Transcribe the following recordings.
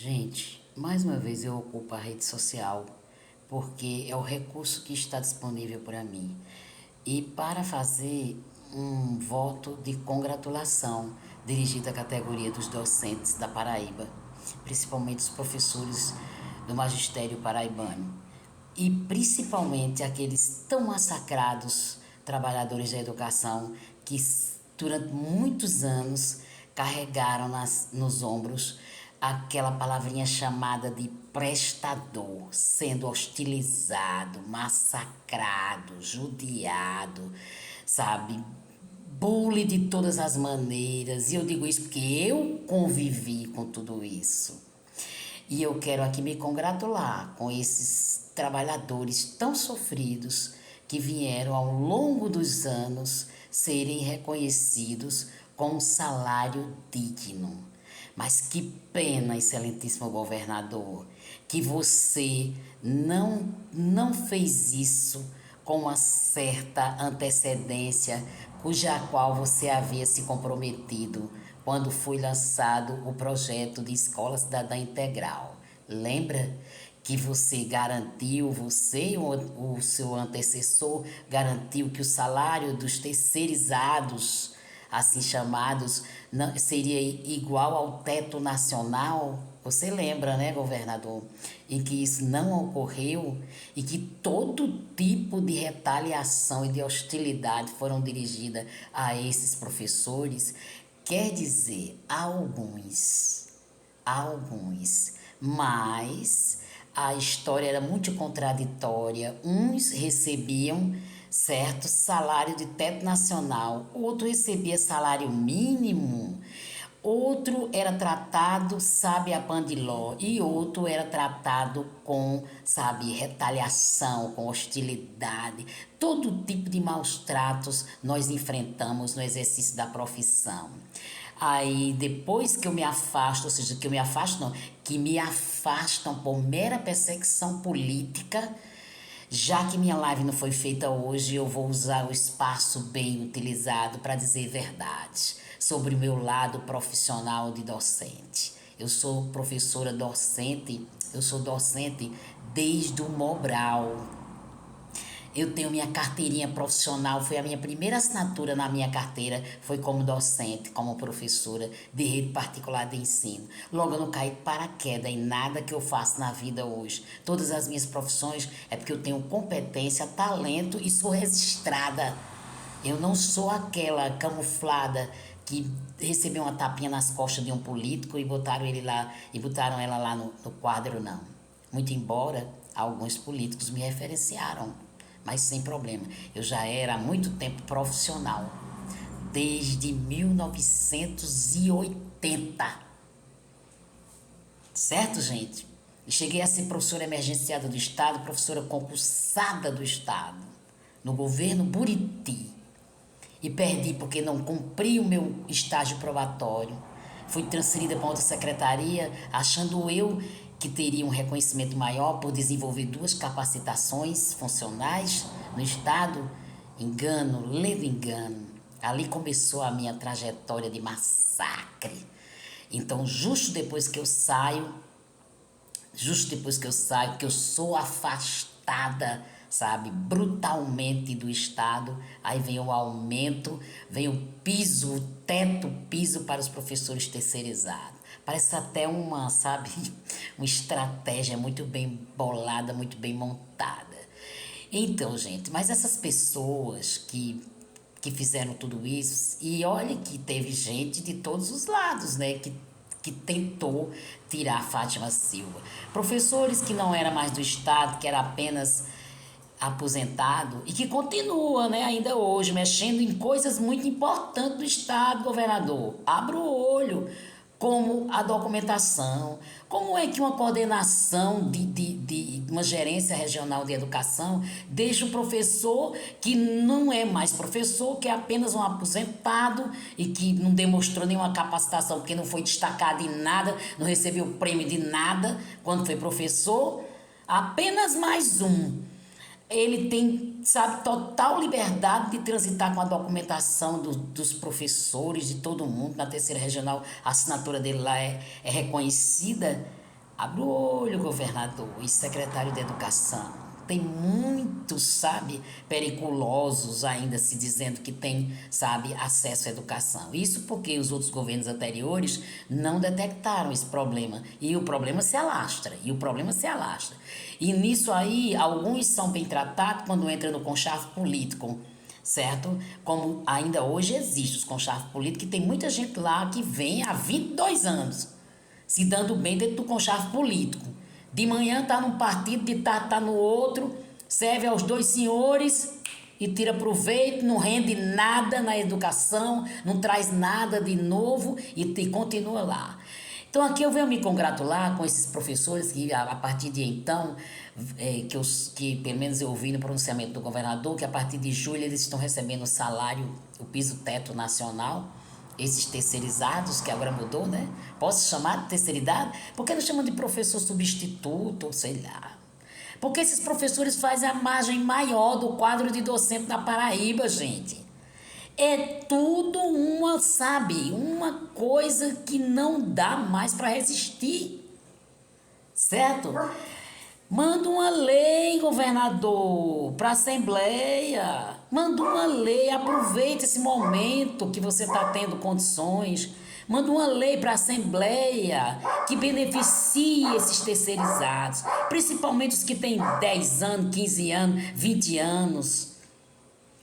Gente, mais uma vez eu ocupo a rede social porque é o recurso que está disponível para mim. E para fazer um voto de congratulação dirigido à categoria dos docentes da Paraíba, principalmente os professores do magistério paraibano e principalmente aqueles tão massacrados trabalhadores da educação que durante muitos anos carregaram nos ombros aquela palavrinha chamada de prestador, sendo hostilizado, massacrado, judiado, sabe? Bullying de todas as maneiras. E eu digo isso porque eu convivi com tudo isso. E eu quero aqui me congratular com esses trabalhadores tão sofridos que vieram ao longo dos anos serem reconhecidos com um salário digno. Mas que pena, excelentíssimo governador, que você não fez isso com uma certa antecedência, cuja qual você havia se comprometido quando foi lançado o projeto de Escola Cidadã Integral. Lembra que você garantiu, você e o seu antecessor garantiu que o salário dos terceirizados, assim chamados, seria igual ao teto nacional? Você lembra, né, governador? E que isso não ocorreu e que todo tipo de retaliação e de hostilidade foram dirigidas a esses professores. Quer dizer, alguns, mas a história era muito contraditória. Uns recebiam certo salário de teto nacional, outro recebia salário mínimo, outro era tratado, sabe, a pandiló, e outro era tratado com, sabe, retaliação, com hostilidade. Todo tipo de maus tratos nós enfrentamos no exercício da profissão. Aí depois que eu me afasto, ou seja, que eu me afasto não, que me afastam por mera perseguição política, já que minha live não foi feita hoje, eu vou usar o espaço bem utilizado para dizer verdade sobre o meu lado profissional de docente. Eu sou professora docente, eu sou docente desde o Mobral. Eu tenho minha carteirinha profissional, foi a minha primeira assinatura na minha carteira, foi como docente, como professora de rede particular de ensino. Logo, eu não caí de paraquedas em nada que eu faço na vida hoje. Todas as minhas profissões é porque eu tenho competência, talento e sou registrada. Eu não sou aquela camuflada que recebeu uma tapinha nas costas de um político e botaram ele lá e botaram ela lá no quadro, não. Muito embora alguns políticos me referenciaram, mas sem problema. Eu já era há muito tempo profissional, desde 1980. Certo, gente? E cheguei a ser professora emergenciada do Estado, professora concursada do Estado, no governo Buriti. E perdi porque não cumpri o meu estágio probatório. Fui transferida para outra secretaria, achando eu que teria um reconhecimento maior por desenvolver 2 capacitações funcionais no Estado. Engano, leve engano. Ali começou a minha trajetória de massacre. Então, que eu sou afastada, sabe, brutalmente do Estado, aí vem o aumento, vem o piso, o teto piso para os professores terceirizados. Parece até uma, sabe, uma estratégia muito bem bolada, muito bem montada. Então, gente, mas essas pessoas que fizeram tudo isso, e olha que teve gente de todos os lados, né, que tentou tirar Fátima Silva. Professores que não era mais do Estado, que era apenas aposentado e que continua, né, ainda hoje, mexendo em coisas muito importantes do Estado, governador. Abra o olho, como a documentação, como é que uma coordenação de uma gerência regional de educação deixa o professor que não é mais professor, que é apenas um aposentado e que não demonstrou nenhuma capacitação, porque não foi destacado em nada, não recebeu prêmio de nada quando foi professor, apenas mais um. Ele tem, sabe, total liberdade de transitar com a documentação dos professores, de todo mundo. Na terceira regional, a assinatura dele lá é reconhecida. Abre o olho, governador e secretário de Educação. Tem muitos, sabe, periculosos ainda se dizendo que tem, sabe, acesso à educação. Isso porque os outros governos anteriores não detectaram esse problema. E o problema se alastra, E nisso aí, alguns são bem tratados quando entram no conchavo político, certo? Como ainda hoje existe os conchavos políticos, que tem muita gente lá que vem há 22 anos se dando bem dentro do conchavo político. De manhã tá num partido, de tarde tá no outro, serve aos dois senhores e tira proveito, não rende nada na educação, não traz nada de novo e continua lá. Então aqui eu venho me congratular com esses professores que a partir de então, que pelo menos eu ouvi no pronunciamento do governador, que a partir de julho eles estão recebendo o salário, o piso teto nacional, esses terceirizados, que agora mudou, né? Posso chamar de terceiridade? Por que não chamam de professor substituto, ou sei lá? Porque esses professores fazem a margem maior do quadro de docente na Paraíba, gente. É tudo uma, sabe, uma coisa que não dá mais para resistir, certo? Manda uma lei, governador, para a Assembleia. Manda uma lei, aproveita esse momento que você está tendo condições. Manda uma lei para a Assembleia que beneficie esses terceirizados, principalmente os que têm 10 anos, 15 anos, 20 anos.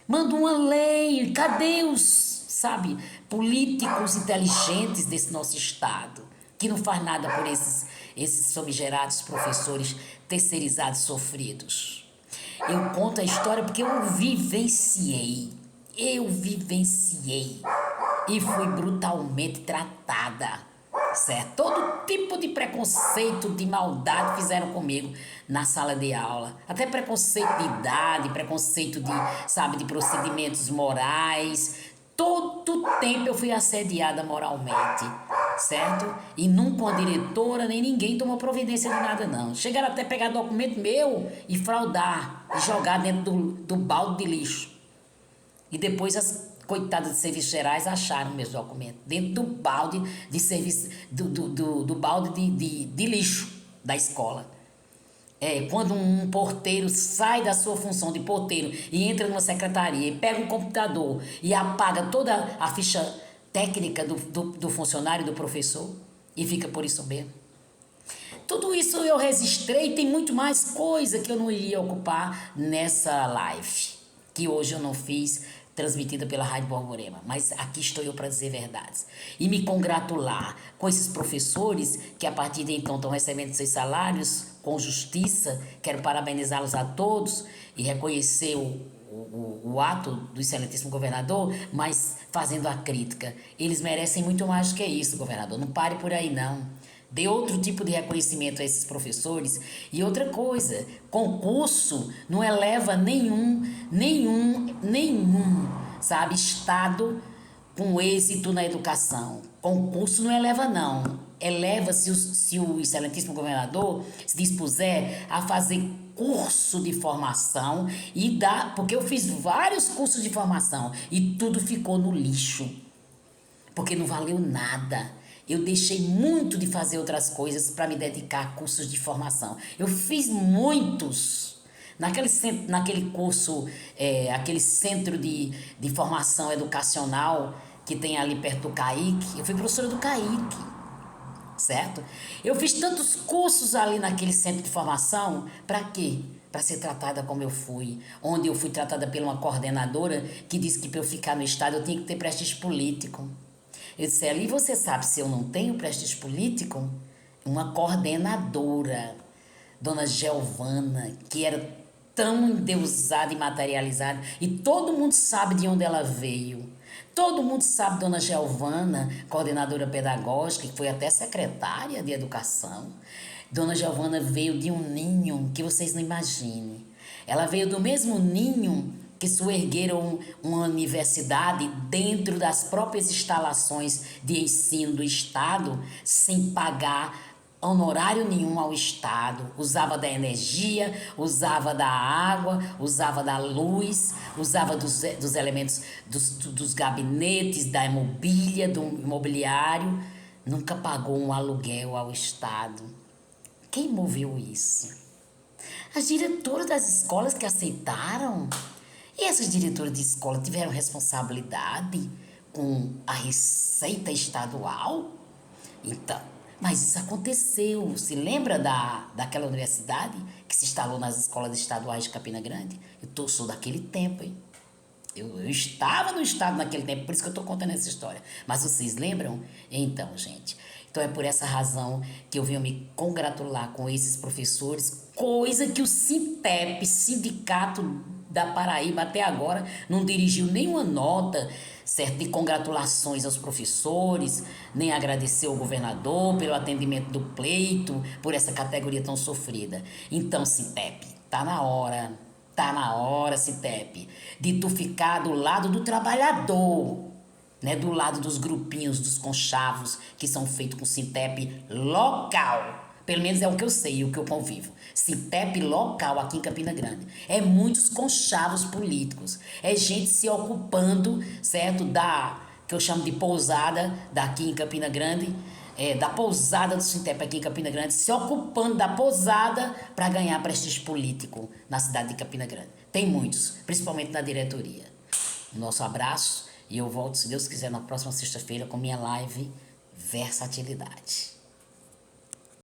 Manda uma lei, cadê os, sabe, políticos inteligentes desse nosso Estado, que não faz nada por esses famigerados professores terceirizados sofridos? Eu conto a história porque eu vivenciei e fui brutalmente tratada, certo? Todo tipo de preconceito, de maldade fizeram comigo na sala de aula. Até preconceito de idade, preconceito de, sabe, de procedimentos morais. Todo tempo eu fui assediada moralmente, certo? E nunca uma diretora nem ninguém tomou providência de nada, não. Chegaram até a pegar documento meu e fraudar, e jogar dentro do balde de lixo. E depois as coitadas de serviços gerais acharam meus documentos dentro do balde de serviço, do balde de lixo da escola. Quando um porteiro sai da sua função de porteiro e entra numa secretaria e pega um computador e apaga toda a ficha técnica do funcionário, do professor, e fica por isso mesmo. Tudo isso eu registrei, tem muito mais coisa que eu não iria ocupar nessa live, que hoje eu não fiz, transmitida pela Rádio Borborema, mas aqui estou eu para dizer verdades. E me congratular com esses professores que a partir de então estão recebendo seus salários com justiça. Quero parabenizá-los a todos e reconhecer o ato do excelentíssimo governador, mas fazendo a crítica. Eles merecem muito mais do que isso, governador. Não pare por aí, não. Dê outro tipo de reconhecimento a esses professores. E outra coisa, concurso não eleva nenhum, sabe, estado com êxito na educação. Concurso não eleva, não. Eleva se o excelentíssimo governador se dispuser a fazer curso de formação porque eu fiz vários cursos de formação e tudo ficou no lixo, porque não valeu nada. Eu deixei muito de fazer outras coisas para me dedicar a cursos de formação. Eu fiz muitos. Naquele curso, aquele centro de formação educacional que tem ali perto do CAIC, eu fui professora do CAIC, certo? Eu fiz tantos cursos ali naquele centro de formação, para quê? Para ser tratada como eu fui, onde eu fui tratada por uma coordenadora que disse que para eu ficar no estado eu tinha que ter prestígio político. Eu disse, ali você sabe se eu não tenho prestígio político? Uma coordenadora, dona Giovana, que era tão endeusada e materializada, e todo mundo sabe de onde ela veio. Todo mundo sabe dona Giovana, coordenadora pedagógica, que foi até secretária de educação. Dona Giovana veio de um ninho que vocês não imaginem. Ela veio do mesmo ninho que suergueram uma universidade dentro das próprias instalações de ensino do Estado, sem pagar honorário nenhum ao Estado. Usava da energia, usava da água, usava da luz, usava dos elementos dos gabinetes, da mobília, do imobiliário. Nunca pagou um aluguel ao Estado. Quem moveu isso? As diretoras das escolas que aceitaram. E essas diretoras de escola tiveram responsabilidade com a receita estadual? Então, mas isso aconteceu. Se lembra daquela universidade que se instalou nas escolas estaduais de Campina Grande? Sou daquele tempo, hein? Eu estava no estado naquele tempo, por isso que eu estou contando essa história. Mas vocês lembram? Então, gente. Então é por essa razão que eu venho me congratular com esses professores, coisa que o Sintep, Sindicato da Paraíba, até agora não dirigiu nenhuma nota, certo, de congratulações aos professores, nem agradeceu ao governador pelo atendimento do pleito, por essa categoria tão sofrida. Então, Sintep, tá na hora, Citep, de tu ficar do lado do trabalhador, né? Do lado dos grupinhos, dos conchavos que são feitos com Citep local. Pelo menos é o que eu sei, o que eu convivo. Citep local aqui em Campina Grande. É muitos conchavos políticos. É gente se ocupando, certo? Que eu chamo de pousada daqui em Campina Grande, da pousada do Sintep aqui em Campina Grande, se ocupando da pousada para ganhar prestígio político na cidade de Campina Grande. Tem muitos, principalmente na diretoria. Nosso abraço e eu volto, se Deus quiser, na próxima sexta-feira com minha live Versatilidade.